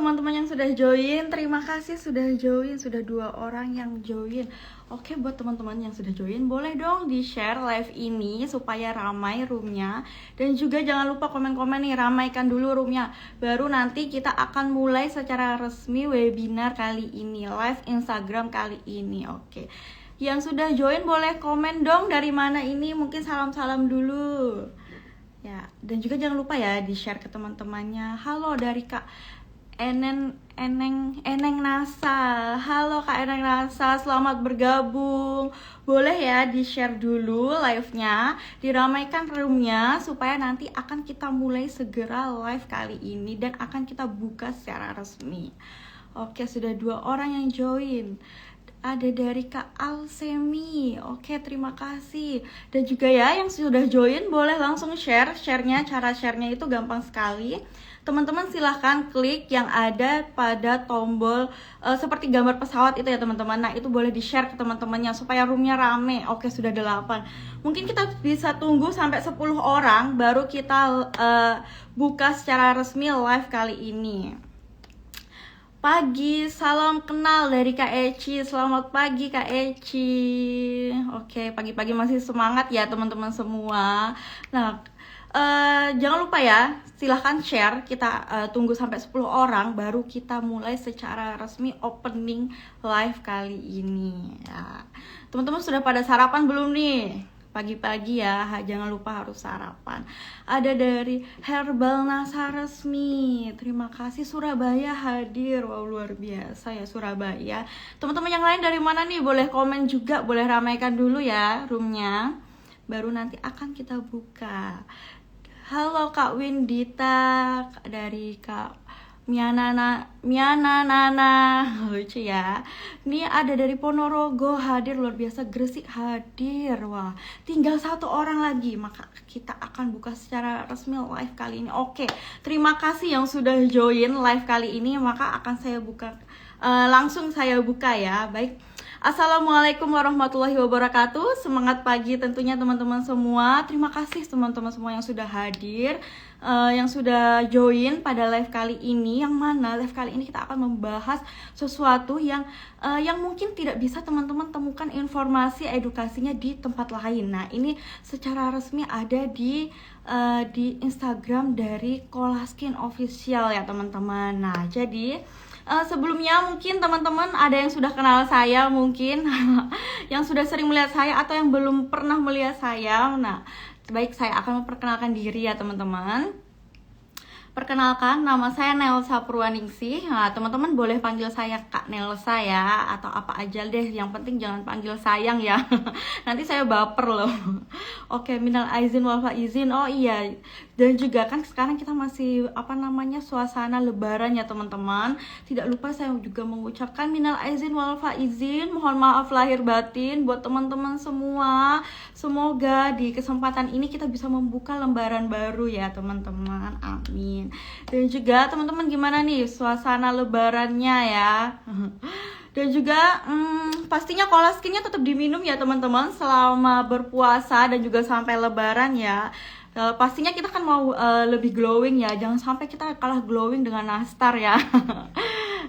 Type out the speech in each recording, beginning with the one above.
teman-teman yang sudah join, terima kasih sudah join, sudah 2 orang yang join. Oke, buat teman-teman yang sudah join, boleh dong di-share live ini supaya ramai roomnya. Dan juga jangan lupa komen-komen nih, ramaikan dulu roomnya. Baru nanti kita akan mulai secara resmi webinar kali ini, live Instagram kali ini. Oke, yang sudah join boleh komen dong dari mana ini, mungkin salam-salam dulu. Ya, dan juga jangan lupa ya di-share ke teman-temannya. Halo dari Kak Eneng Nasa. Halo Kak Eneng Nasa, selamat bergabung. Boleh ya di-share dulu live-nya, diramaikan room-nya supaya nanti akan kita mulai segera live kali ini dan akan kita buka secara resmi. Oke, sudah 2 orang yang join. Ada dari Kak Alsemi. Oke, terima kasih. Dan juga ya yang sudah join boleh langsung share-nya. Cara share-nya itu gampang sekali. Teman-teman silahkan klik yang ada pada tombol seperti gambar pesawat itu ya teman-teman. Nah, itu boleh di-share ke teman-temannya supaya roomnya rame. Oke, sudah 8. Mungkin kita bisa tunggu sampai 10 orang baru kita buka secara resmi live kali ini. Pagi, salam kenal dari Kak Eci. Selamat pagi Kak Eci. Oke, pagi-pagi masih semangat ya teman-teman semua. Nah, jangan lupa ya, silahkan share. Kita tunggu sampai 10 orang baru kita mulai secara resmi opening live kali ini ya. Teman-teman sudah pada sarapan belum nih? Pagi-pagi ya, jangan lupa harus sarapan. Ada dari Herbal Nasa Resmi. Terima kasih, Surabaya hadir. Wow, luar biasa ya Surabaya. Teman-teman yang lain dari mana nih? Boleh komen juga, boleh ramaikan dulu ya roomnya. Baru nanti akan kita buka. Halo Kak Windita, dari Kak Miana Nana, lucu ya. Ini ada dari Ponorogo hadir, luar biasa. Gresik hadir. Wah, tinggal 1 orang lagi, maka kita akan buka secara resmi live kali ini. Oke, terima kasih yang sudah join live kali ini. Maka akan saya buka, langsung saya buka ya. Baik, Assalamualaikum warahmatullahi wabarakatuh. Semangat pagi tentunya teman-teman semua. Terima kasih teman-teman semua yang sudah hadir, yang sudah join pada live kali ini. Yang mana live kali ini kita akan membahas sesuatu yang mungkin tidak bisa teman-teman temukan informasi edukasinya di tempat lain. Nah, ini secara resmi ada di Instagram dari Kolaskin Official ya teman-teman. Nah, jadi sebelumnya mungkin teman-teman ada yang sudah kenal saya mungkin yang sudah sering melihat saya atau yang belum pernah melihat saya. Nah, baik, saya akan memperkenalkan diri ya teman-teman. Perkenalkan, nama saya Nelsa Purwaningsih. Nah, teman-teman boleh panggil saya Kak Nelsa ya, atau apa aja deh. Yang penting jangan panggil sayang ya. Nanti saya baper loh. Oke, minal aizin wal faizin. Oh iya. Dan juga kan sekarang kita masih suasana lebaran ya teman-teman. Tidak lupa saya juga mengucapkan minal aizin wal faizin. Mohon maaf lahir batin buat teman-teman semua. Semoga di kesempatan ini kita bisa membuka lembaran baru ya teman-teman. Amin. Dan juga teman-teman gimana nih suasana lebarannya ya. Dan juga pastinya Kolaskinnya tetap diminum ya teman-teman selama berpuasa dan juga sampai lebaran ya. Pastinya kita kan mau lebih glowing ya, jangan sampai kita kalah glowing dengan nastar ya.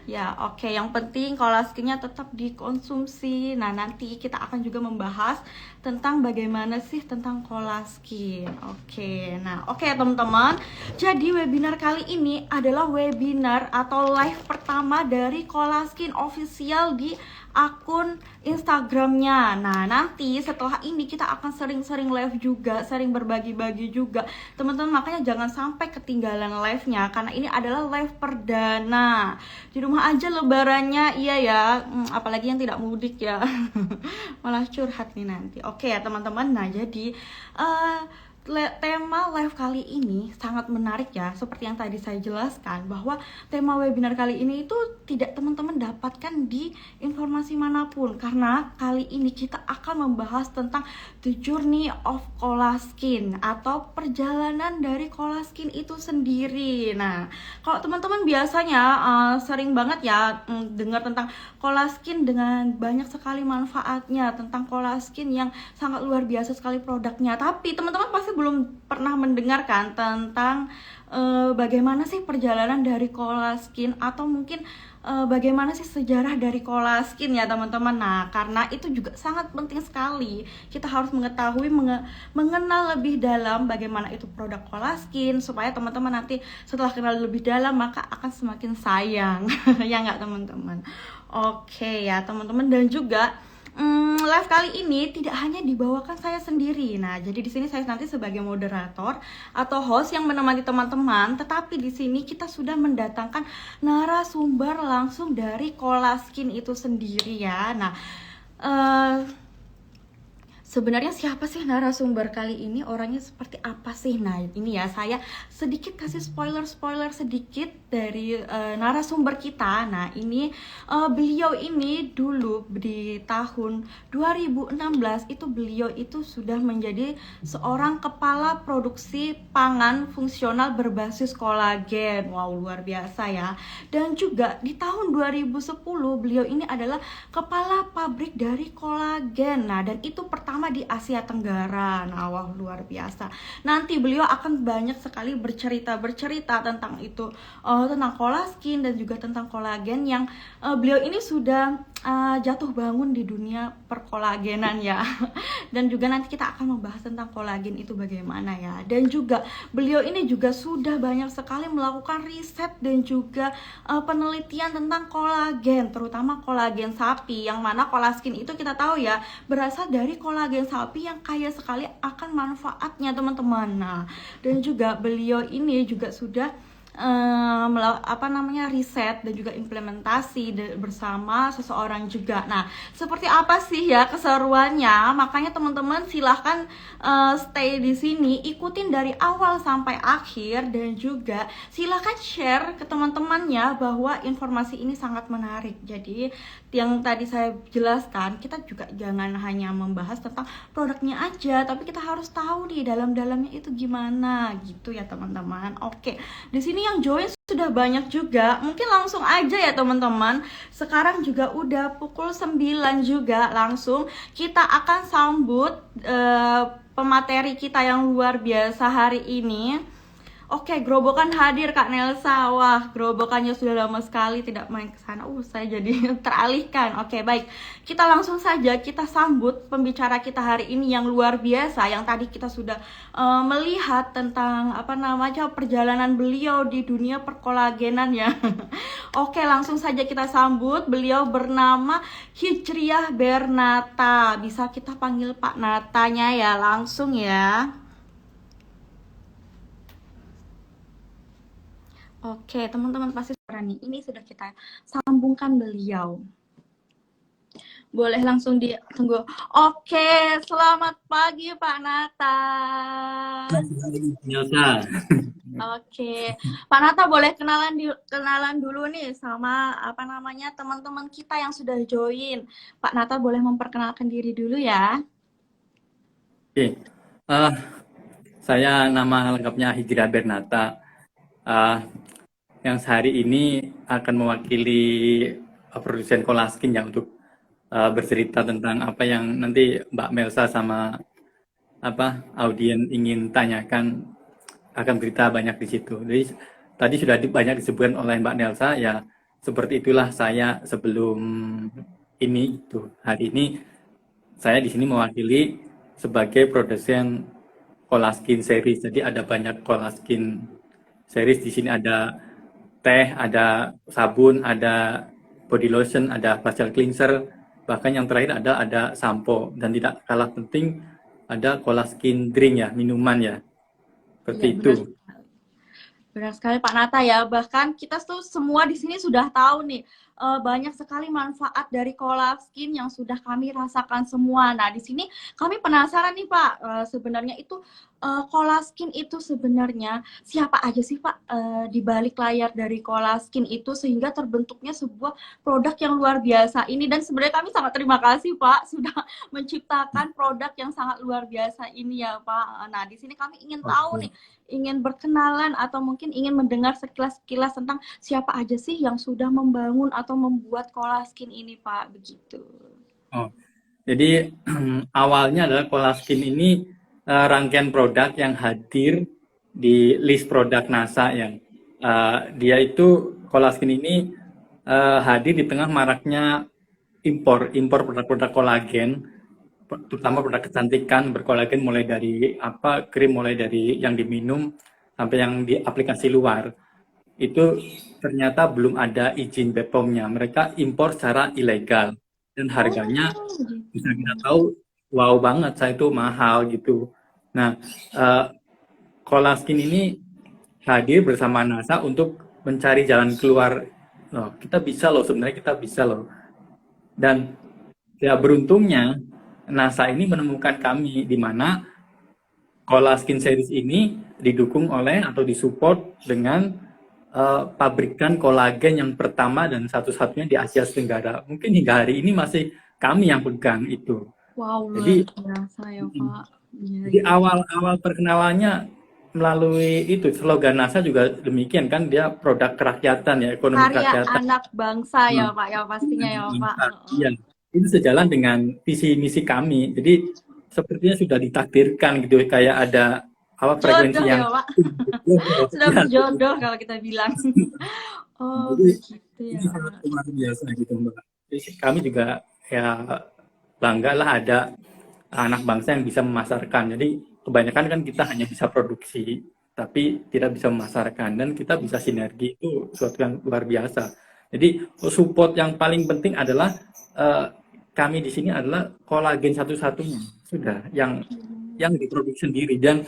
Ya, oke, yang penting Kolaskinnya tetap dikonsumsi. Nah, nanti kita akan juga membahas tentang bagaimana sih tentang Kolaskin. Oke, nah oke teman-teman. Jadi webinar kali ini adalah webinar atau live pertama dari Kolaskin Official di akun Instagramnya. Nah, nanti setelah ini kita akan sering-sering live juga, sering berbagi-bagi juga teman-teman. Makanya jangan sampai ketinggalan live-nya, karena ini adalah live perdana. Di rumah aja lebarannya, iya ya, apalagi yang tidak mudik ya. Malah curhat nih nanti. Oke ya teman-teman. Nah, jadi tema live kali ini sangat menarik ya. Seperti yang tadi saya jelaskan, bahwa tema webinar kali ini itu tidak teman-teman dapatkan di informasi manapun, karena kali ini kita akan membahas tentang the journey of Kolaskin atau perjalanan dari Kolaskin itu sendiri. Nah, kalau teman-teman biasanya sering banget ya dengar tentang Kolaskin dengan banyak sekali manfaatnya, tentang Kolaskin yang sangat luar biasa sekali produknya. Tapi teman-teman pasti pasti belum pernah mendengarkan tentang bagaimana sih perjalanan dari Colaskin, atau mungkin bagaimana sih sejarah dari Colaskin ya teman-teman. Nah, karena itu juga sangat penting sekali. Kita harus mengetahui, mengenal lebih dalam bagaimana itu produk Colaskin, supaya teman-teman nanti setelah kenal lebih dalam maka akan semakin sayang. Ya nggak teman-teman? Oke ya teman-teman, dan juga live kali ini tidak hanya dibawakan saya sendiri. Nah, jadi di sini saya nanti sebagai moderator atau host yang menemani teman-teman, tetapi di sini kita sudah mendatangkan narasumber langsung dari Colaskin itu sendiri ya. Nah, sebenarnya siapa sih narasumber kali ini? Orangnya seperti apa sih? Nah, ini ya saya sedikit kasih spoiler sedikit dari narasumber kita. Nah, ini beliau ini dulu di tahun 2016 itu beliau itu sudah menjadi seorang kepala produksi pangan fungsional berbasis kolagen. Wow, luar biasa ya. Dan juga di tahun 2010 beliau ini adalah kepala pabrik dari kolagen. Nah, dan itu pertama di Asia Tenggara. Nah, wah, luar biasa. Nanti beliau akan banyak sekali bercerita tentang itu, tentang Colaskin dan juga tentang kolagen yang beliau ini sudah jatuh bangun di dunia perkolagenan ya. Dan juga nanti kita akan membahas tentang kolagen itu bagaimana ya. Dan juga beliau ini juga sudah banyak sekali melakukan riset dan juga penelitian tentang kolagen, terutama kolagen sapi, yang mana Colaskin itu kita tahu ya berasal dari kolagen sapi yang kaya sekali akan manfaatnya teman-teman. Nah, dan juga beliau ini juga sudah riset dan juga implementasi bersama seseorang juga. Nah, seperti apa sih ya keseruannya? Makanya teman-teman silahkan stay di sini, ikutin dari awal sampai akhir, dan juga silahkan share ke teman-temannya bahwa informasi ini sangat menarik. Jadi yang tadi saya jelaskan, kita juga jangan hanya membahas tentang produknya aja, tapi kita harus tahu di dalam-dalamnya itu gimana gitu ya teman-teman. Oke, di sini yang join sudah banyak juga. Mungkin langsung aja ya teman-teman. Sekarang juga udah pukul 9 juga. Langsung kita akan sambut pemateri kita yang luar biasa hari ini. Oke, Gerobokan hadir Kak Nelsa. Wah, Gerobokannya sudah lama sekali tidak main ke sana. Saya jadi teralihkan. Oke, baik. Kita langsung saja kita sambut pembicara kita hari ini yang luar biasa, yang tadi kita sudah melihat tentang perjalanan beliau di dunia perkolagenan ya. Oke, langsung saja kita sambut. Beliau bernama Hijriah Bernata. Bisa kita panggil Pak Natanya ya, langsung ya. Oke, teman-teman pasti suara nih. Ini sudah kita sambungkan beliau. Boleh langsung ditunggu. Oke, selamat pagi Pak Nata. Oke, Pak Nata boleh kenalan dulu nih sama teman-teman kita yang sudah join. Pak Nata boleh memperkenalkan diri dulu ya. Oke, saya nama lengkapnya Hijriah Bernata. Yang hari ini akan mewakili produsen Colaskin ya untuk bercerita tentang apa yang nanti Mbak Melsa sama audien ingin tanyakan, akan berita banyak di situ. Jadi tadi sudah banyak disebutkan oleh Mbak Nelsa ya, seperti itulah saya sebelum ini itu. Hari ini saya di sini mewakili sebagai produsen Colaskin series. Jadi ada banyak Colaskin series di sini, ada teh, ada sabun, ada body lotion, ada facial cleanser, bahkan yang terakhir ada sampo, dan tidak kalah penting ada Colaskin drink ya, minuman ya, seperti Ya, itu. Benar sekali Pak Nata ya. Bahkan kita tuh semua di sini sudah tahu nih, banyak sekali manfaat dari Colaskin yang sudah kami rasakan semua. Nah, di sini kami penasaran nih Pak, sebenarnya itu Colaskin itu sebenarnya siapa aja sih Pak di balik layar dari Colaskin itu sehingga terbentuknya sebuah produk yang luar biasa ini. Dan sebenarnya kami sangat terima kasih Pak sudah menciptakan produk yang sangat luar biasa ini ya Pak. Nah, di sini kami ingin tahu nih, ingin berkenalan atau mungkin ingin mendengar sekilas-sekilas tentang siapa aja sih yang sudah membangun atau membuat Colaskin ini Pak, begitu. Jadi awalnya adalah Colaskin ini rangkaian produk yang hadir di list produk NASA yang dia itu Colaskin ini hadir di tengah maraknya impor produk-produk kolagen, terutama produk kecantikan berkolagen, mulai dari krim, mulai dari yang diminum sampai yang di aplikasi luar. Itu ternyata belum ada izin BPOM-nya. Mereka impor secara ilegal dan harganya Oh, gitu. bisa kita tahu wow banget, saya itu mahal gitu. Nah, eh, Colaskin ini hadir bersama NASA untuk mencari jalan keluar. Loh, kita bisa loh, sebenarnya kita bisa loh. Dan ya beruntungnya NASA ini menemukan kami, di mana Colaskin series ini didukung oleh atau disupport dengan pabrikan kolagen yang pertama dan satu-satunya di Asia Tenggara. Mungkin hingga hari ini masih kami yang pegang itu. Wow, luar Jadi biasa ya Pak. Iya, Jadi iya. awal-awal perkenalannya melalui itu slogan NASA juga demikian kan, dia produk kerakyatan ya, ekonomi Karya kerakyatan. anak bangsa ya Hmm. Pak, ya pastinya ya Pak. Heeh. Iya, itu sejalan dengan visi misi kami. Jadi sepertinya sudah ditakdirkan gitu, kayak ada frekuensi Jodoh yang ya Pak. Sudah ya, berjodoh kalau kita bilang. Oh, jadi begitu ini ya sangat Pak. luar biasa gitu Mbak. Jadi kami juga ya bangga lah ada anak bangsa yang bisa memasarkan. Jadi kebanyakan kan kita hanya bisa produksi, tapi tidak bisa memasarkan, dan kita bisa sinergi, itu suatu yang luar biasa. Jadi support yang paling penting adalah eh, kami di sini adalah kolagen satu-satunya sudah yang diproduksi sendiri, dan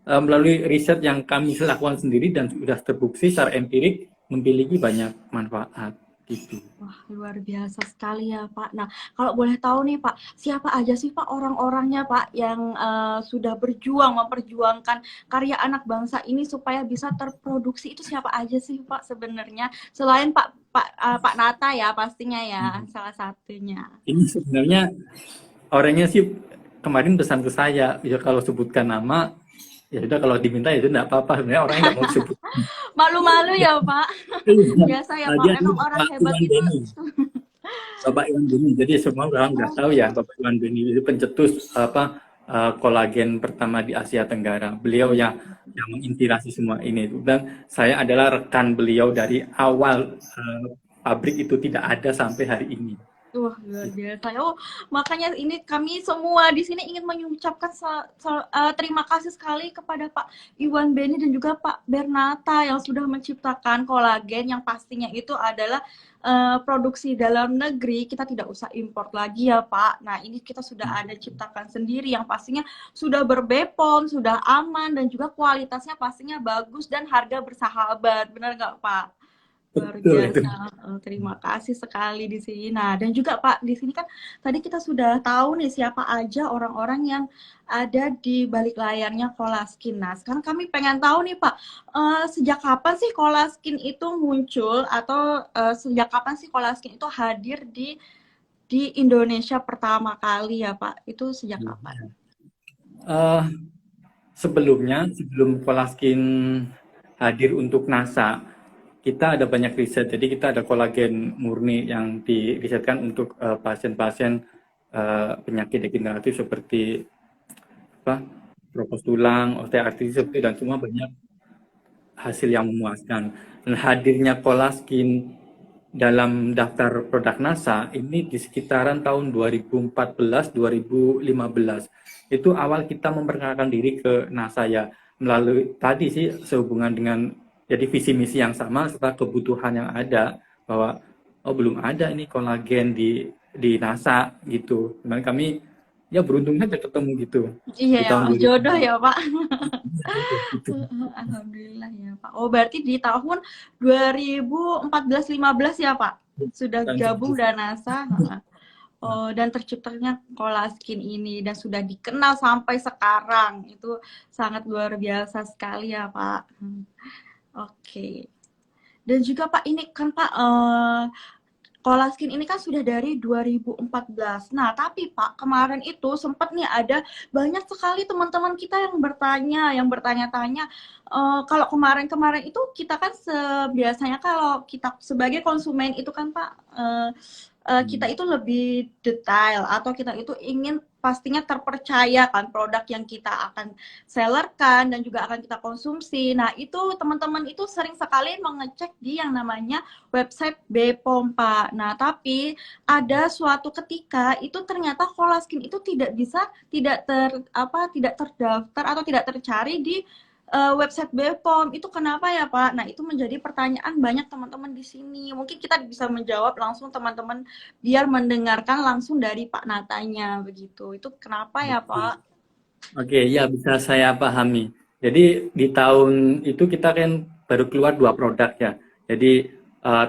melalui riset yang kami lakukan sendiri dan sudah terbukti secara empirik memiliki banyak manfaat gitu. Wah, luar biasa sekali ya Pak. Nah, kalau boleh tahu nih Pak, siapa aja sih Pak orang-orangnya Pak yang sudah berjuang memperjuangkan karya anak bangsa ini supaya bisa terproduksi, itu siapa aja sih Pak sebenarnya? Selain Pak Nata ya pastinya ya salah satunya. Ini sebenarnya orangnya sih kemarin pesan ke saya, ya kalau sebutkan nama, ya sudah, kalau diminta ya itu enggak apa-apa. Sebenarnya orangnya nggak mau disebut. Malu-malu ya Pak. Biasa ya Dia Pak, ini emang orang Pak hebat Iwan itu. Beni. Bapak Iwan Beni. Jadi semua orang udah tahu ya, Bapak Iwan Beni itu pencetus kolagen pertama di Asia Tenggara. Beliau yang menginspirasi semua ini. Dan saya adalah rekan beliau dari awal pabrik itu tidak ada sampai hari ini. Wah, luar biasa. Oh, makanya ini kami semua di sini ingin mengucapkan terima kasih sekali kepada Pak Iwan Beni dan juga Pak Bernata yang sudah menciptakan kolagen yang pastinya itu adalah produksi dalam negeri. Kita tidak usah import lagi ya Pak. Nah, ini kita sudah ada ciptakan sendiri yang pastinya sudah berbepom, sudah aman, dan juga kualitasnya pastinya bagus dan harga bersahabat. Benar nggak Pak? Luar Betul itu. biasa. Terima kasih sekali di sini. Nah, dan juga Pak, di sini kan tadi kita sudah tahu nih siapa aja orang-orang yang ada di balik layarnya Colaskin. Nah, sekarang kami pengen tahu nih Pak, sejak kapan sih Colaskin itu muncul, atau sejak kapan sih Colaskin itu hadir di Indonesia pertama kali ya Pak? Itu sejak kapan? Eh, sebelum Colaskin hadir untuk NASA, kita ada banyak riset. Jadi kita ada kolagen murni yang dirisetkan untuk pasien-pasien penyakit degeneratif seperti propos tulang, osteoartritis, dan semua banyak hasil yang memuaskan. Dan hadirnya Colaskin dalam daftar produk NASA ini di sekitaran tahun 2014-2015. Itu awal kita memperkenalkan diri ke NASA ya, melalui tadi sih sehubungan dengan jadi visi misi yang sama serta kebutuhan yang ada, bahwa belum ada ini kolagen di NASA gitu. Dan kami ya beruntung saja ketemu gitu Iya di ya, tahun Pak. 2000. Jodoh ya Pak. Gitu. Alhamdulillah ya Pak. Oh, berarti di tahun 2014-15 ya Pak? Sudah Dan gabung dan NASA. Oh, dan terciptanya Colaskin ini dan sudah dikenal sampai sekarang. Itu sangat luar biasa sekali ya Pak. Oke. Dan juga Pak, ini kan Pak, Colaskin ini kan sudah dari 2014. Nah, tapi Pak, kemarin itu sempat nih ada banyak sekali teman-teman kita yang bertanya-tanya, kalau kemarin-kemarin itu kita kan biasanya kalau kita sebagai konsumen itu kan Pak, kita itu lebih detail, atau kita itu ingin pastinya terpercaya kan produk yang kita akan sellerkan dan juga akan kita konsumsi. Nah, itu teman-teman itu sering sekali mengecek di yang namanya website BPOM, Pak. Nah, tapi ada suatu ketika itu ternyata Kolaskin itu tidak bisa tidak terdaftar atau tidak tercari di website BPOM. Itu kenapa ya, Pak? Nah, itu menjadi pertanyaan banyak teman-teman di sini. Mungkin kita bisa menjawab langsung teman-teman biar mendengarkan langsung dari Pak Natanya begitu. Itu kenapa ya, Pak? Oke, ya bisa saya pahami. Jadi di tahun itu kita kan baru keluar 2 produk ya. Jadi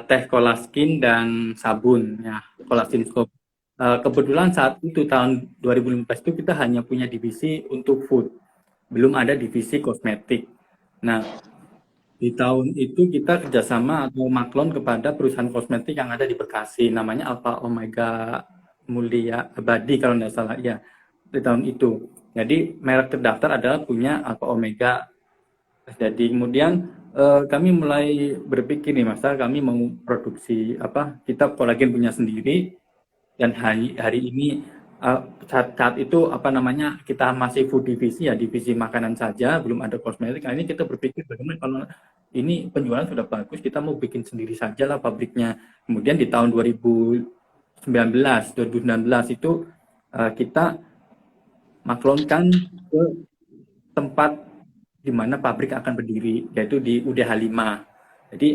teh Kolaskin dan sabun ya, Kolaskin Scope. Kebetulan saat itu tahun 2015 itu kita hanya punya divisi untuk food, belum ada divisi kosmetik. Nah, di tahun itu kita kerjasama atau maklon kepada perusahaan kosmetik yang ada di Bekasi, namanya Alpha Omega Mulia Abadi kalau tidak salah ya, di tahun itu. Jadi merek terdaftar adalah punya Alpha Omega. Jadi kemudian kami mulai berpikir nih, masa kami mau produksi kita kolagen punya sendiri, dan hari ini saat itu kita masih food divisi ya, divisi makanan saja, belum ada kosmetik. Nah, ini kita berpikir bagaimana kalau ini penjualan sudah bagus, kita mau bikin sendiri saja lah pabriknya. Kemudian di tahun 2019 itu kita maklonkan ke tempat di mana pabrik akan berdiri, yaitu di UDH 5. Jadi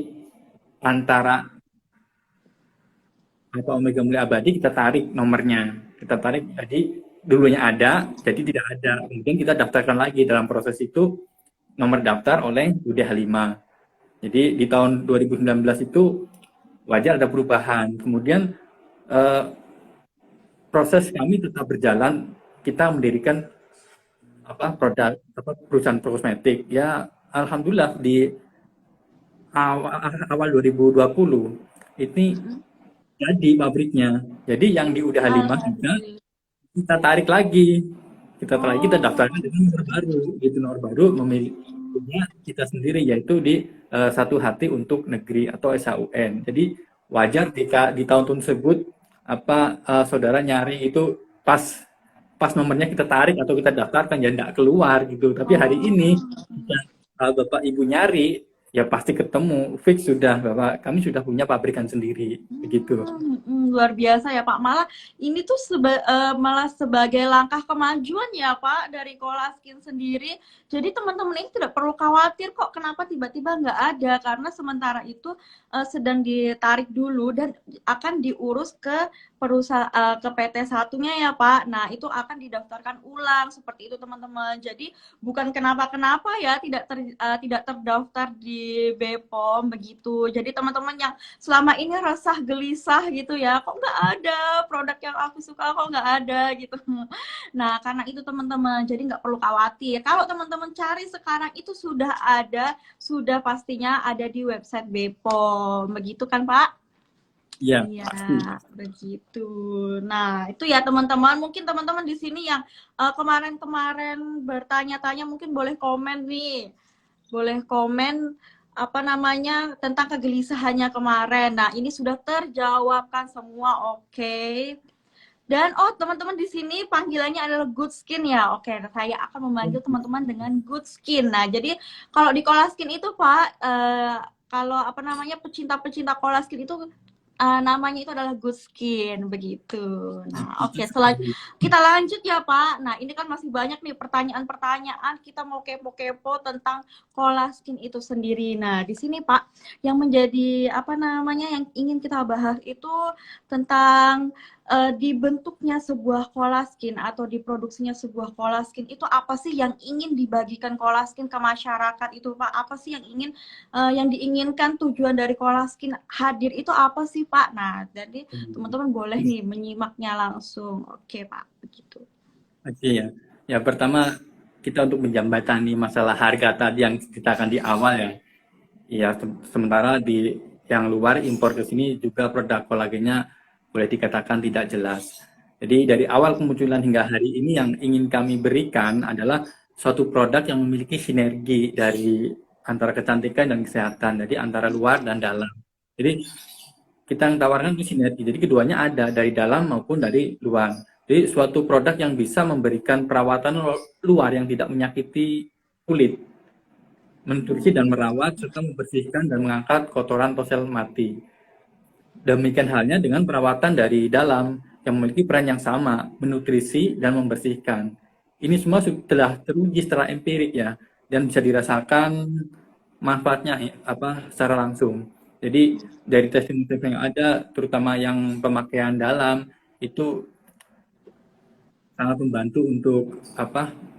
antara Alpha Omega Mulia Abadi kita tarik nomornya, jadi dulunya ada, jadi tidak ada. Kemudian kita daftarkan lagi, dalam proses itu nomor daftar oleh UDH 5. Jadi di tahun 2019 itu wajar ada perubahan. Kemudian proses kami tetap berjalan, kita mendirikan perusahaan kosmetik. Ya alhamdulillah di awal 2020 ini jadi pabriknya. Jadi yang di UDH 5 kita tarik lagi. Kita daftarkan dengan nomor baru. Itu nomor baru memilihnya kita sendiri, yaitu di 1HT untuk negeri atau SHUN. Jadi wajar jika di tahun tersebut saudara nyari itu pas nomornya kita tarik atau kita daftarkan ya tidak keluar gitu. Tapi hari ini Bapak Ibu nyari ya pasti ketemu, fix sudah Bapak, kami sudah punya pabrikan sendiri begitu. Luar biasa ya Pak, malah ini tuh malah sebagai langkah kemajuan ya Pak dari Kolaskin sendiri. Jadi teman-teman ini tidak perlu khawatir kok kenapa tiba-tiba nggak ada, karena sementara itu sedang ditarik dulu dan akan diurus ke perusahaan ke PT satunya ya Pak. Nah itu akan didaftarkan ulang seperti itu teman-teman. Jadi bukan kenapa-kenapa ya tidak terdaftar di BPOM begitu. Jadi teman-teman yang selama ini resah gelisah gitu ya, kok nggak ada produk yang aku suka, kok nggak ada gitu. Nah karena itu teman-teman, jadi nggak perlu khawatir. Kalau teman-teman cari sekarang itu sudah ada, sudah pastinya ada di website BPOM, begitu kan Pak? Ya, iya, pasti. begitu. Nah, itu ya teman-teman. Mungkin teman-teman di sini yang kemarin-kemarin bertanya-tanya mungkin boleh komen nih. Boleh komen tentang kegelisahannya kemarin. Nah, ini sudah terjawabkan semua, oke. Dan teman-teman di sini panggilannya adalah Good Skin ya. Oke, saya akan memanggil teman-teman dengan Good Skin. Nah, jadi kalau di Kolaskin itu Pak, kalau pecinta-pecinta Kolaskin itu namanya itu adalah Good Skin begitu. Nah, oke, kita lanjut ya Pak. Nah, ini kan masih banyak nih pertanyaan-pertanyaan, kita mau kepo-kepo tentang Kolaskin itu sendiri. Nah, di sini Pak, yang menjadi yang ingin kita bahas itu tentang dibentuknya sebuah Kolaskin atau diproduksinya sebuah Kolaskin itu apa sih yang ingin dibagikan Kolaskin ke masyarakat itu Pak? Apa sih yang diinginkan tujuan dari Kolaskin hadir itu apa sih Pak? Nah, jadi teman-teman boleh nih menyimaknya langsung. Oke Pak, begitu. Oke ya. Ya pertama kita untuk menjembatani masalah harga tadi yang ceritakan di awal ya. Ya sementara di yang luar impor ke sini juga produk kolagennya boleh dikatakan tidak jelas. Jadi dari awal kemunculan hingga hari ini yang ingin kami berikan adalah suatu produk yang memiliki sinergi dari antara kecantikan dan kesehatan, jadi antara luar dan dalam. Jadi kita yang tawarkan itu sinergi, jadi keduanya ada dari dalam maupun dari luar. Jadi suatu produk yang bisa memberikan perawatan luar yang tidak menyakiti kulit, menutrisi dan merawat serta membersihkan dan mengangkat kotoran atau sel mati. Demikian halnya dengan perawatan dari dalam yang memiliki peran yang sama, menutrisi dan membersihkan. Ini semua sudah teruji secara empirik ya, dan bisa dirasakan manfaatnya secara langsung. Jadi dari testimoni yang ada, terutama yang pemakaian dalam, itu sangat membantu untuk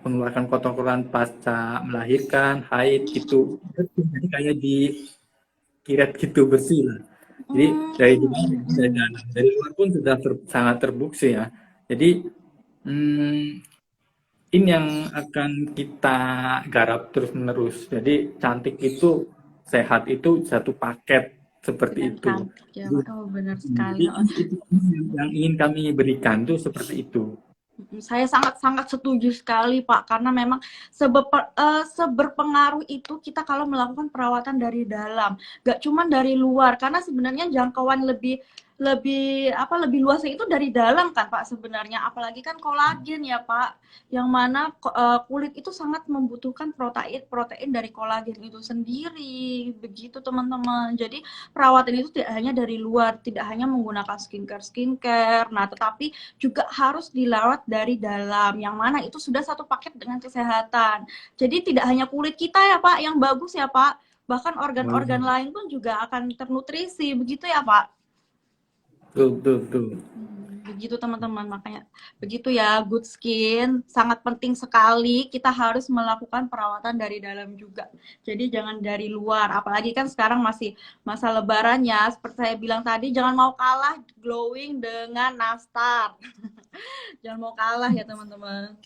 mengeluarkan kotoran pasca melahirkan, haid gitu. Jadi kayak dikiret gitu bersih lah. Jadi dari dalam, dari luar pun sudah sangat terbukti ya. Jadi ini yang akan kita garap terus menerus. Jadi cantik itu, sehat itu satu paket seperti Dengan itu. cantik ya, oh benar sekali. Jadi itu yang ingin kami berikan tuh seperti itu. Saya sangat-sangat setuju sekali Pak, karena memang seberpengaruh itu kita kalau melakukan perawatan dari dalam, gak cuma dari luar, karena sebenarnya jangkauan lebih luasnya itu dari dalam kan Pak sebenarnya, apalagi kan kolagen ya Pak, yang mana kulit itu sangat membutuhkan protein dari kolagen itu sendiri, begitu teman-teman. Jadi perawatan itu tidak hanya dari luar, tidak hanya menggunakan skincare, nah tetapi juga harus dilawat dari dalam, yang mana itu sudah satu paket dengan kesehatan. Jadi tidak hanya kulit kita ya Pak yang bagus ya Pak, bahkan organ-organ lain pun juga akan ternutrisi, begitu ya Pak? Betul. Begitu teman-teman, makanya begitu ya, good skin sangat penting sekali, kita harus melakukan perawatan dari dalam juga, jadi jangan dari luar. Apalagi kan sekarang masih masa lebaran ya, seperti saya bilang tadi, jangan mau kalah glowing dengan nastar. Jangan mau kalah ya teman-teman.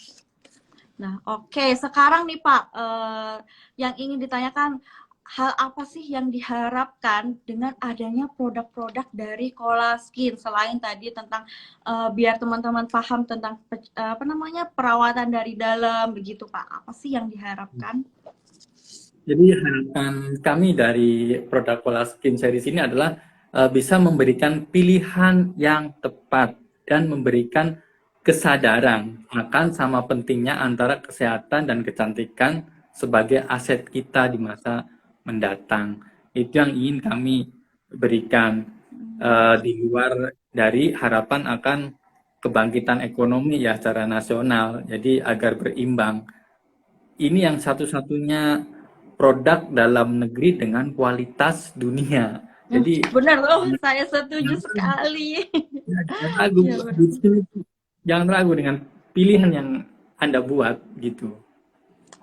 Nah, oke. Sekarang nih Pak, yang ingin ditanyakan, hal apa sih yang diharapkan dengan adanya produk-produk dari Colaskin, selain tadi tentang biar teman-teman paham tentang perawatan dari dalam, begitu Pak? Apa sih yang diharapkan? Jadi harapan kami dari produk Colaskin series ini adalah bisa memberikan pilihan yang tepat dan memberikan kesadaran akan sama pentingnya antara kesehatan dan kecantikan sebagai aset kita di masa mendatang. Itu yang ingin kami berikan di luar dari harapan akan kebangkitan ekonomi ya secara nasional. Jadi agar berimbang. Ini yang satu-satunya produk dalam negeri dengan kualitas dunia. Jadi benar, saya setuju sekali. jangan ragu, Ya, jangan ragu dengan pilihan yang Anda buat gitu.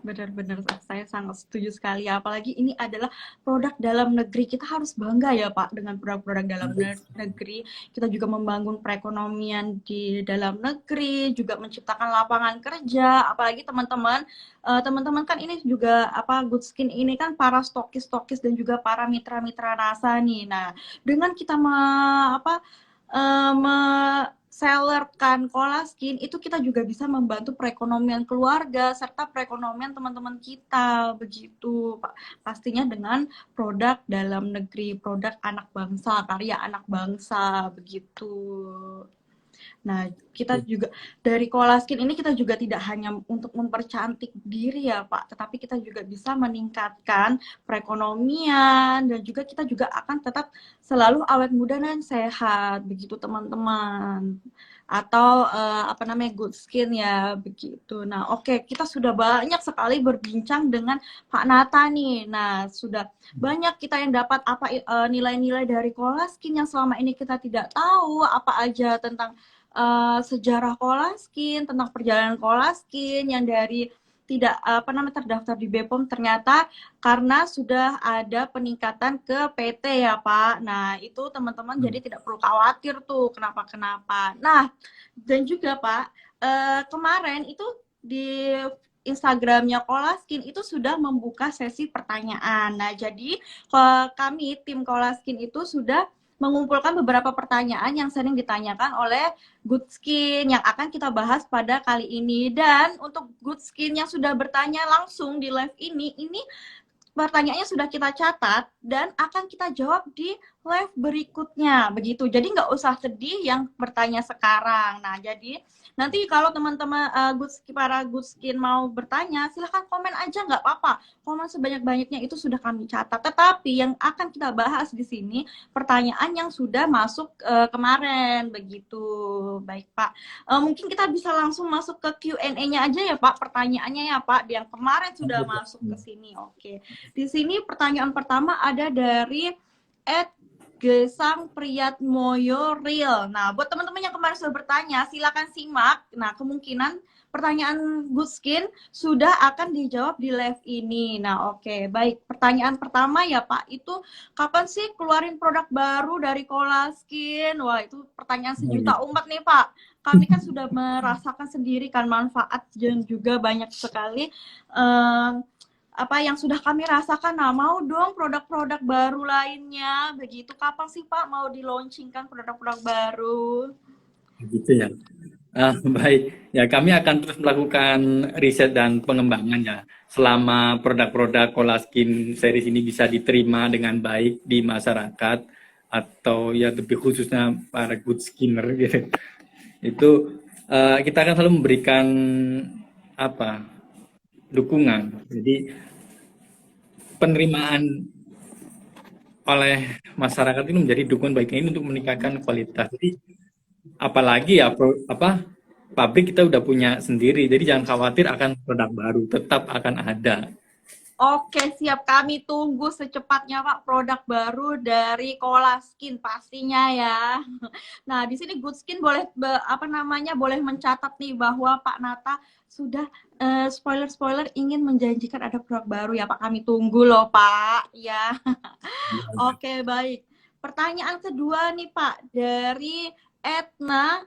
benar-benar saya sangat setuju sekali, apalagi ini adalah produk dalam negeri, kita harus bangga ya Pak dengan produk-produk dalam negeri. Kita juga membangun perekonomian di dalam negeri, juga menciptakan lapangan kerja. Apalagi teman-teman kan ini juga Good Skin ini kan para stokis dan juga para mitra-mitra rasa nih. Nah, dengan kita sellerkan Colaskin, itu kita juga bisa membantu perekonomian keluarga serta perekonomian teman-teman kita, begitu Pak. Pastinya dengan produk dalam negeri, produk anak bangsa, karya anak bangsa, begitu. Nah, kita juga dari Colaskin ini kita juga tidak hanya untuk mempercantik diri ya Pak, tetapi kita juga bisa meningkatkan perekonomian, dan juga kita juga akan tetap selalu awet muda dan sehat, begitu teman-teman. Atau Good Skin ya, begitu. Nah, oke, kita sudah banyak sekali berbincang dengan Pak Nata nih. Nah, sudah banyak kita yang dapat nilai-nilai dari Colaskin yang selama ini kita tidak tahu apa aja tentang sejarah Colaskin, tentang perjalanan Colaskin yang dari tidak terdaftar di BPOM, ternyata karena sudah ada peningkatan ke PT ya Pak. Nah, itu teman-teman jadi tidak perlu khawatir tuh kenapa-kenapa. Nah, dan juga Pak, kemarin itu di Instagramnya Colaskin itu sudah membuka sesi pertanyaan. Nah, jadi kami tim Colaskin itu sudah mengumpulkan beberapa pertanyaan yang sering ditanyakan oleh Good Skin yang akan kita bahas pada kali ini. Dan untuk Good Skin yang sudah bertanya langsung di live ini pertanyaannya sudah kita catat dan akan kita jawab di live berikutnya begitu. Jadi nggak usah sedih yang bertanya sekarang. Nah, jadi nanti kalau teman-teman para good skin mau bertanya, silahkan komen aja, nggak apa-apa. Komen sebanyak-banyaknya, itu sudah kami catat. Tetapi yang akan kita bahas di sini pertanyaan yang sudah masuk kemarin begitu. Baik Pak, mungkin kita bisa langsung masuk ke Q&A-nya aja ya Pak, pertanyaannya ya Pak, yang kemarin sudah masuk ke sini. Oke, di sini pertanyaan pertama ada dari Ed Gesang Priyatmoyo Real. Nah, buat teman-teman yang kemarin sudah bertanya, silakan simak. Nah, kemungkinan pertanyaan Good Skin sudah akan dijawab di live ini. Nah, oke, baik. Pertanyaan pertama ya Pak, itu kapan sih keluarin produk baru dari Kola Skin? Wah, itu pertanyaan sejuta umat nih Pak. Kami kan sudah merasakan sendiri kan manfaat dan juga banyak sekali apa yang sudah kami rasakan. Nah, mau dong produk-produk baru lainnya begitu. Kapan sih Pak mau di-launchingkan produk-produk baru? Gitu ya. Baik, ya kami akan terus melakukan riset dan pengembangan ya. Selama produk-produk Kolaskin series ini bisa diterima dengan baik di masyarakat atau ya lebih khususnya para good skinner gitu. Itu kita akan selalu memberikan apa dukungan. Jadi penerimaan oleh masyarakat ini menjadi dukungan baiknya ini untuk meningkatkan kualitas. Jadi apalagi ya pabrik kita udah punya sendiri, jadi jangan khawatir akan produk baru, tetap akan ada. Oke, siap. Kami tunggu secepatnya Pak produk baru dari Kola Skin pastinya ya. Nah, di sini Good Skin boleh boleh mencatat nih bahwa Pak Nata sudah spoiler ingin menjanjikan ada produk baru ya Pak. Kami tunggu loh Pak. Ya. Oke, baik. Pertanyaan kedua nih Pak dari Etna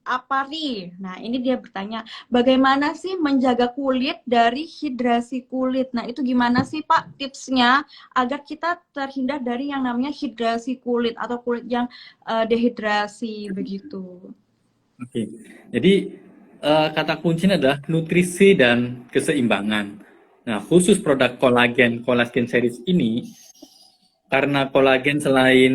Apari. Nah, ini dia bertanya, bagaimana sih menjaga kulit dari hidrasi kulit? Nah, itu gimana sih Pak tipsnya agar kita terhindar dari yang namanya hidrasi kulit atau kulit yang dehidrasi begitu? Oke, jadi kata kuncinya adalah nutrisi dan keseimbangan. Nah, khusus produk kolagen series ini, karena kolagen selain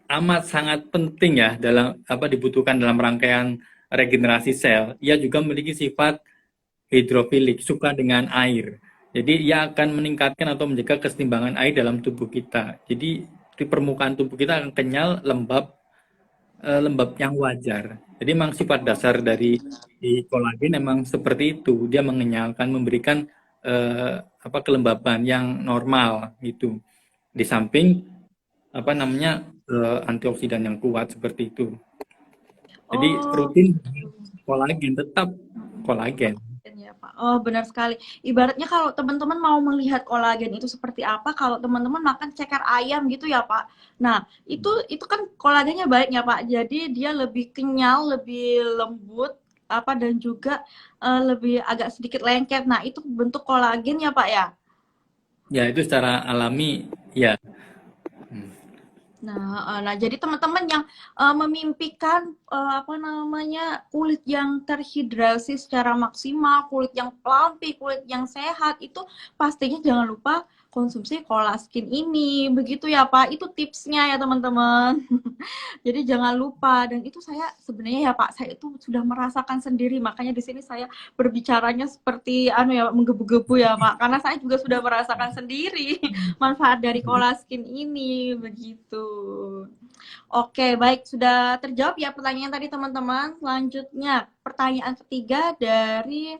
amat sangat penting ya dalam dibutuhkan dalam rangkaian regenerasi sel, ia juga memiliki sifat hidrofilik, suka dengan air. Jadi ia akan meningkatkan atau menjaga keseimbangan air dalam tubuh kita. Jadi di permukaan tubuh kita akan kenyal, lembab yang wajar. Jadi memang sifat dasar dari kolagen memang seperti itu. Dia mengenyalkan, memberikan kelembaban yang normal gitu. Di samping antioksidan yang kuat seperti itu. Jadi rutin kolagen, tetap kolagen. Ya, Pak. Oh, benar sekali. Ibaratnya kalau teman-teman mau melihat kolagen itu seperti apa, kalau teman-teman makan ceker ayam gitu ya, Pak. Nah, itu kan kolagennya baik ya, Pak. Jadi dia lebih kenyal, lebih lembut dan juga lebih agak sedikit lengket. Nah, itu bentuk kolagen ya, Pak ya. Ya, itu secara alami ya. Nah, jadi teman-teman yang memimpikan kulit yang terhidrasi secara maksimal, kulit yang plumpy, kulit yang sehat, itu pastinya jangan lupa konsumsi Kola Skin ini. Begitu ya Pak, itu tipsnya ya teman-teman. Jadi jangan lupa, dan itu saya sebenarnya ya Pak, saya itu sudah merasakan sendiri, makanya di sini saya berbicaranya seperti menggebu-gebu ya Pak, karena saya juga sudah merasakan sendiri manfaat dari Kola Skin ini begitu. Oke, baik, sudah terjawab ya pertanyaan tadi teman-teman. Selanjutnya pertanyaan ketiga dari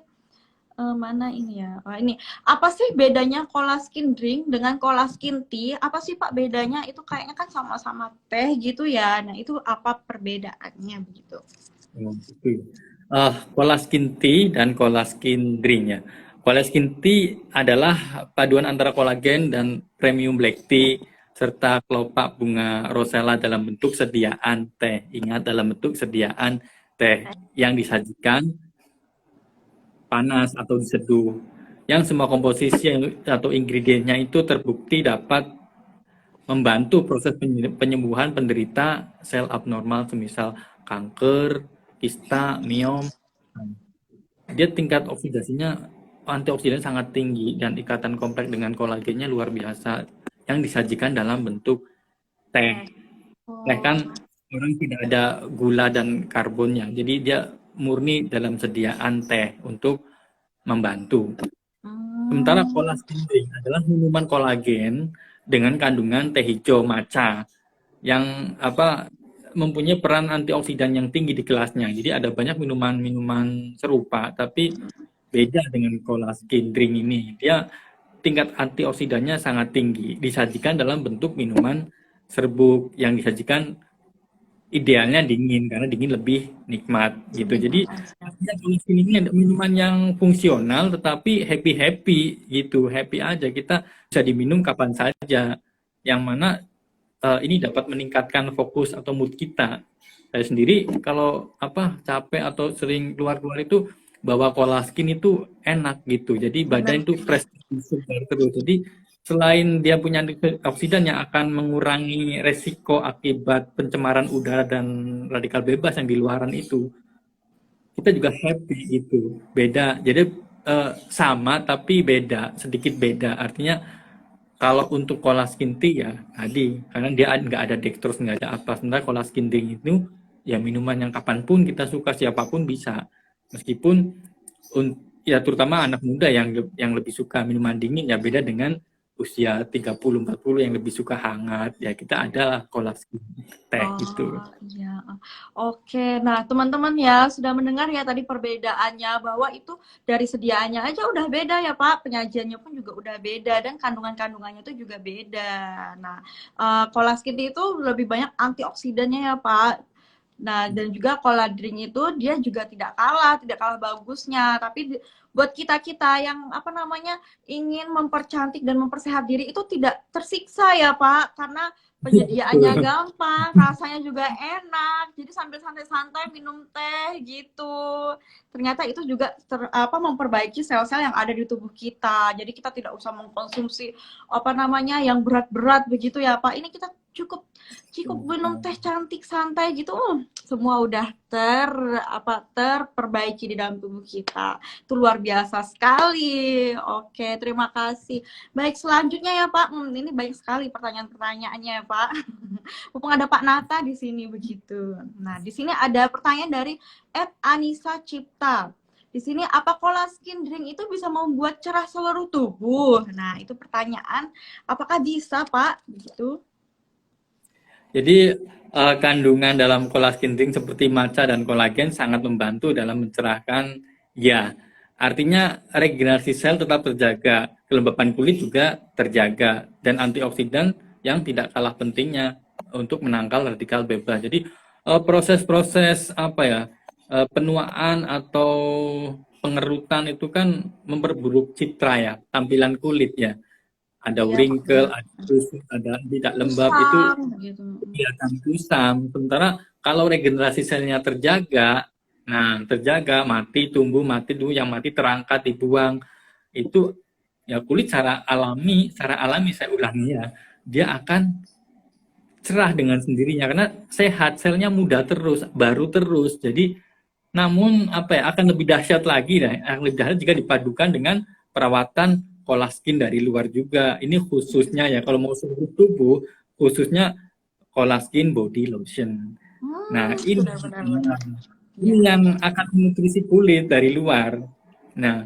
mana ini ya? Ini apa sih bedanya Kola Skin Drink dengan Kola Skin Tea? Apa sih Pak bedanya? Itu kayaknya kan sama-sama teh gitu ya. Nah, itu apa perbedaannya begitu? Kola Skin Tea dan Kola Skin Drink ya. Kola Skin Tea adalah paduan antara kolagen dan premium black tea serta kelopak bunga rosella dalam bentuk sediaan teh. Ingat, dalam bentuk sediaan teh yang disajikan panas atau diseduh. Yang semua komposisi atau ingredientnya itu terbukti dapat membantu proses penyembuhan penderita sel abnormal semisal kanker, kista, miom. Dia tingkat oksidasinya, antioksidan sangat tinggi dan ikatan kompleks dengan kolagennya luar biasa yang disajikan dalam bentuk teh. Teh Oh. kan orang tidak ada gula dan karbonnya, jadi dia murni dalam sediaan teh untuk membantu. Sementara Hmm. kolagen drink adalah minuman kolagen dengan kandungan teh hijau matcha yang apa mempunyai peran antioksidan yang tinggi di kelasnya. Jadi ada banyak minuman-minuman serupa, tapi beda dengan kolagen drink ini. Dia tingkat antioksidannya sangat tinggi. Disajikan dalam bentuk minuman serbuk yang disajikan idealnya dingin karena dingin lebih nikmat gitu. Lebih Jadi aja. artinya kalau ini ada minuman yang fungsional tetapi happy happy gitu, happy aja kita bisa diminum kapan saja. Yang mana ini dapat meningkatkan fokus atau mood kita. Saya sendiri kalau capek atau sering keluar-keluar itu bawa kolaskin itu enak gitu. Jadi Bener. badan itu fresh segar terus. Jadi selain dia punya antioksidan yang akan mengurangi resiko akibat pencemaran udara dan radikal bebas yang di luaran itu, kita juga happy gitu. Beda. Jadi sama tapi beda, sedikit beda. Artinya kalau untuk kolaskin tea ya tadi karena dia nggak ada dextrose nggak ada apa. Sementara kolaskin drink itu ya minuman yang kapanpun kita suka siapapun bisa. Meskipun ya terutama anak muda yang lebih suka minuman dingin ya beda dengan usia 30-40 yang lebih suka hangat ya kita adalah kolaskin teh gitu. Oh iya, oke. Nah teman-teman ya sudah mendengar ya tadi perbedaannya bahwa itu dari sediaannya aja udah beda ya Pak, penyajiannya pun juga udah beda dan kandungan-kandungannya itu juga beda. Nah, kolaskin itu lebih banyak antioksidannya ya Pak. Nah, dan juga cola drink itu dia juga tidak kalah bagusnya. Tapi buat kita-kita yang apa namanya ingin mempercantik dan mempersehat diri itu tidak tersiksa ya Pak, karena penyediaannya Betul. gampang, rasanya juga enak. Jadi sambil santai-santai minum teh gitu. Ternyata itu juga memperbaiki sel-sel yang ada di tubuh kita. Jadi kita tidak usah mengkonsumsi apa namanya yang berat-berat begitu ya Pak. Ini kita cukup cukup minum teh cantik santai gitu, semua udah terperbaiki di dalam tubuh kita. Itu luar biasa sekali. Oke, terima kasih. Baik, selanjutnya ya Pak. Ini banyak sekali pertanyaan-pertanyaannya ya Pak. Mumpung ada Pak Nata di sini begitu. Nah, di sini ada pertanyaan dari @Anissa Cipta. Di sini apa kolaskin drink itu bisa membuat cerah seluruh tubuh? Nah, itu pertanyaan. Apakah bisa Pak? Begitu. Jadi kandungan dalam kolaskin drink seperti matcha dan kolagen sangat membantu dalam mencerahkan ya. Artinya regenerasi sel tetap terjaga, kelembapan kulit juga terjaga dan antioksidan yang tidak kalah pentingnya untuk menangkal radikal bebas. Jadi proses-proses penuaan atau pengerutan itu kan memperburuk citra ya, tampilan kulit ya. Ada Iya Pak, wrinkle, benar. ada kusut, ada tidak lembab itu Kusam gitu. kelihatan kusam. Sementara kalau regenerasi selnya terjaga, nah terjaga, mati, tumbuh, mati dulu, yang mati terangkat, dibuang, itu ya kulit secara alami saya ulangi ya, dia akan cerah dengan sendirinya karena sehat, selnya muda terus, baru terus. Jadi namun akan lebih dahsyat lagi akan lebih dahsyat jika dipadukan dengan perawatan kolaskin dari luar juga. Ini khususnya ya kalau mau seluruh tubuh, khususnya kolaskin body lotion. Nah, Sudah benar-benar. ini Iya. yang akan menutrisi kulit dari luar. Nah,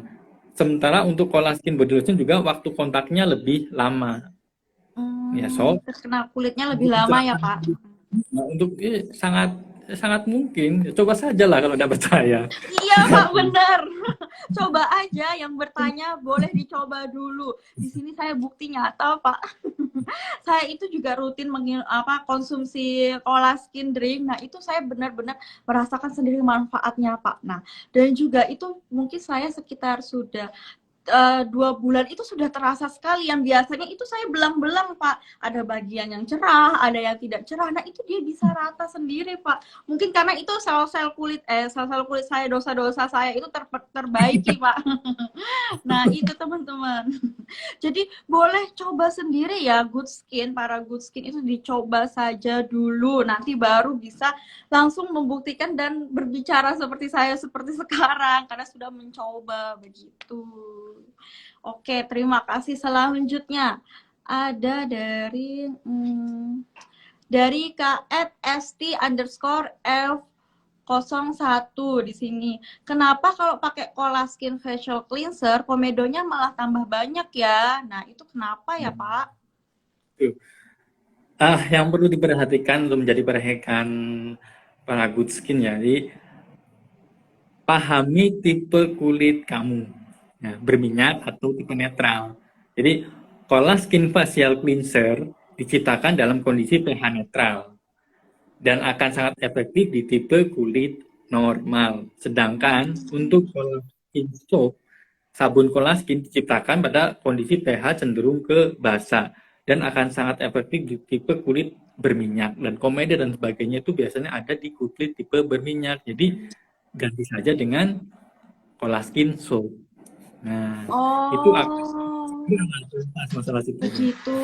sementara untuk kolaskin body lotion juga waktu kontaknya lebih lama. Ya, Terkena kulitnya lebih untuk lama ya pencerahan Pak. kulit. Nah, untuk sangat sangat mungkin. Coba saja lah kalau tidak percaya. Iya Pak, benar. Coba aja yang bertanya boleh dicoba dulu. Di sini saya bukti nyata Pak. Saya itu juga rutin konsumsi cola skin drink. Nah, itu saya benar-benar merasakan sendiri manfaatnya, Pak. Nah, dan juga itu mungkin saya sekitar sudah 2 bulan itu sudah terasa sekali. Yang biasanya itu saya belang-belang Pak, ada bagian yang cerah, ada yang tidak cerah. Nah itu dia bisa rata sendiri Pak. Mungkin karena itu sel-sel kulit saya, dosa-dosa saya itu terbaiki Pak. Nah itu teman-teman. Jadi boleh coba sendiri ya Good Skin, para Good Skin itu dicoba saja dulu, nanti baru bisa langsung membuktikan dan berbicara seperti saya seperti sekarang karena sudah mencoba begitu. Oke, terima kasih. Selanjutnya ada dari dari @st_f01 di sini. Kenapa kalau pakai Colaskin facial cleanser komedonya malah tambah banyak ya? Nah, itu kenapa ya, Pak? Tuh. Yang perlu diperhatikan untuk menjadi perhatikan para good skin ya. Jadi pahami tipe kulit kamu, ya, berminyak atau tipe netral. Jadi Colaskin facial cleanser diciptakan dalam kondisi pH netral dan akan sangat efektif di tipe kulit normal. Sedangkan untuk Colaskin soap, sabun Colaskin diciptakan pada kondisi pH cenderung ke basa dan akan sangat efektif di tipe kulit berminyak, dan komeda dan sebagainya itu biasanya ada di kulit tipe berminyak. Jadi ganti saja dengan Colaskin soap. Nah, itu akan Oh, tuntas masalah situ. begitu.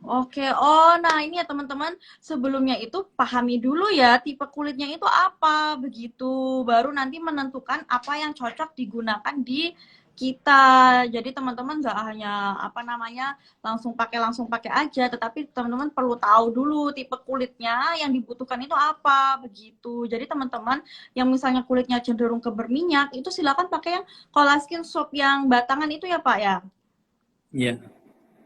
Oke, oh nah ini ya teman-teman, sebelumnya itu pahami dulu ya tipe kulitnya itu apa, begitu. Baru nanti menentukan apa yang cocok digunakan di kita. Jadi teman-teman nggak hanya apa namanya langsung pakai aja, tetapi teman-teman perlu tahu dulu tipe kulitnya yang dibutuhkan itu apa, begitu. Jadi teman-teman yang misalnya kulitnya cenderung ke berminyak, itu silakan pakai yang Colaskin soap yang batangan itu ya Pak ya. Iya,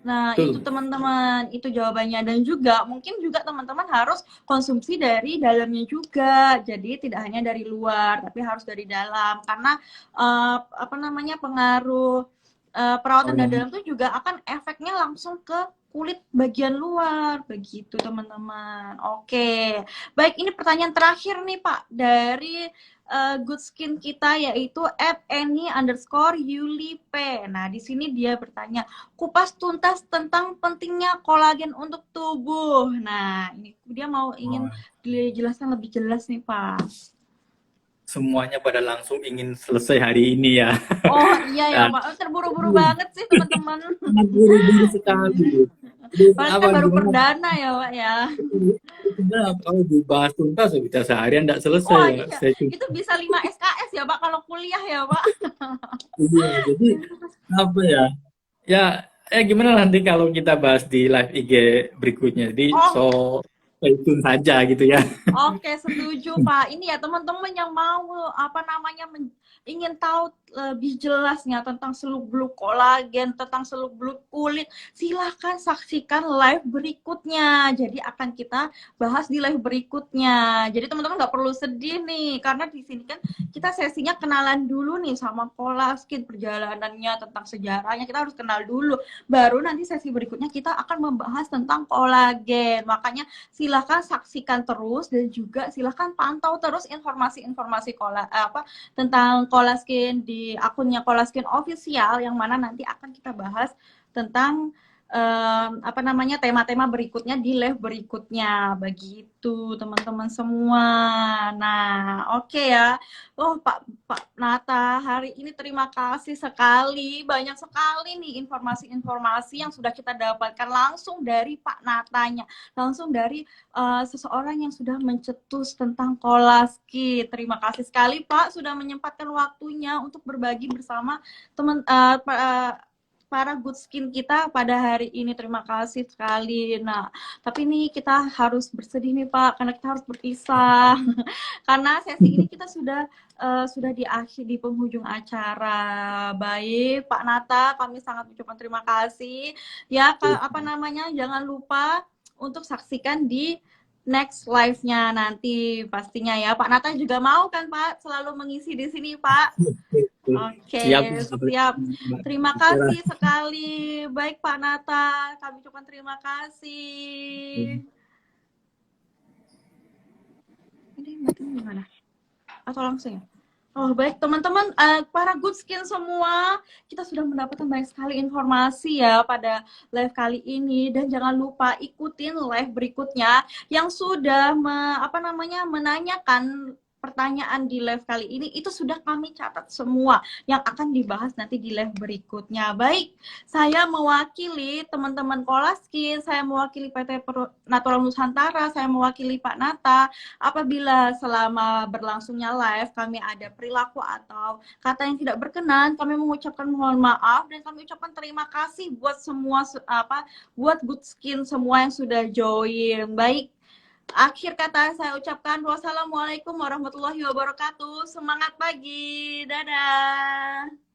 Nah, itu betul. teman-teman, itu jawabannya. Dan juga mungkin juga teman-teman harus konsumsi dari dalamnya juga. Jadi tidak hanya dari luar, tapi harus dari dalam. Karena apa namanya pengaruh Oh, perawatan dari yang dalam itu juga akan efeknya langsung ke kulit bagian luar. Begitu teman-teman. Oke, baik ini pertanyaan terakhir nih Pak dari good skin kita yaitu @any_yulipe. Nah, di sini dia bertanya, kupas tuntas tentang pentingnya kolagen untuk tubuh. Nah, ini dia mau ingin oh, dijelaskan lebih jelas nih, Pak. semuanya pada langsung ingin selesai hari ini ya. Oh iya ya, Dan Pak. Terburu-buru banget sih, teman-teman. sangat buru-buru sekali. Jadi Padahal apa kan baru gimana? perdana ya, Pak ya. Sebenarnya kalau dibahas tuntas ya bisa seharian tidak selesai Oh ya. iya, Saya itu bisa 5 SKS ya, Pak, kalau kuliah ya, Pak. iya, jadi apa ya? Ya, gimana nanti kalau kita bahas di live IG berikutnya. Jadi Oh, so stay tune saja gitu ya. oke, setuju Pak. Ini ya teman-teman yang mau apa namanya ingin tahu lebih jelasnya tentang seluk-beluk kolagen, tentang seluk-beluk kulit, silahkan saksikan live berikutnya. Jadi akan kita bahas di live berikutnya. Jadi teman-teman nggak perlu sedih nih, karena di sini kan kita sesinya kenalan dulu nih sama Colaskin, perjalanannya, tentang sejarahnya, kita harus kenal dulu. Baru nanti sesi berikutnya kita akan membahas tentang kolagen. Makanya silahkan saksikan terus dan juga silahkan pantau terus informasi-informasi tentang Colaskin di akunnya Colaskin official yang mana nanti akan kita bahas tentang apa namanya tema-tema berikutnya di live berikutnya begitu teman-teman semua. Nah, oke ya. Oh, Pak Nata, hari ini terima kasih sekali, banyak sekali nih informasi-informasi yang sudah kita dapatkan langsung dari Pak Natanya, langsung dari seseorang yang sudah mencetus tentang Kolaski. Terima kasih sekali Pak sudah menyempatkan waktunya untuk berbagi bersama teman para good skin kita pada hari ini. Terima kasih sekali. Nah, tapi nih kita harus bersedih nih Pak karena kita harus berpisah. Karena sesi ini kita sudah di akhir di penghujung acara. Baik, Pak Nata, kami sangat mengucapkan terima kasih. Ya, apa namanya? Jangan lupa untuk saksikan di next live-nya nanti pastinya ya. Pak Nata juga mau kan Pak selalu mengisi di sini Pak? Oke, Siap. siap. Terima kasih sekali. Baik Pak Nata, kami ucapkan terima kasih. Ini matinya gimana? Atau langsung ya? Oh baik teman-teman, para good skin semua, kita sudah mendapatkan banyak sekali informasi ya pada live kali ini dan jangan lupa ikutin live berikutnya yang sudah menanyakan pertanyaan pertanyaan di live kali ini itu sudah kami catat semua yang akan dibahas nanti di live berikutnya. Baik, saya mewakili teman-teman Kolaskin, saya mewakili PT Natural Nusantara, saya mewakili Pak Nata. Apabila selama berlangsungnya live kami ada perilaku atau kata yang tidak berkenan, kami mengucapkan mohon maaf dan kami ucapkan terima kasih buat semua buat Good Skin semua yang sudah join. Baik, akhir kata saya ucapkan wassalamualaikum warahmatullahi wabarakatuh. Semangat pagi. Dadah.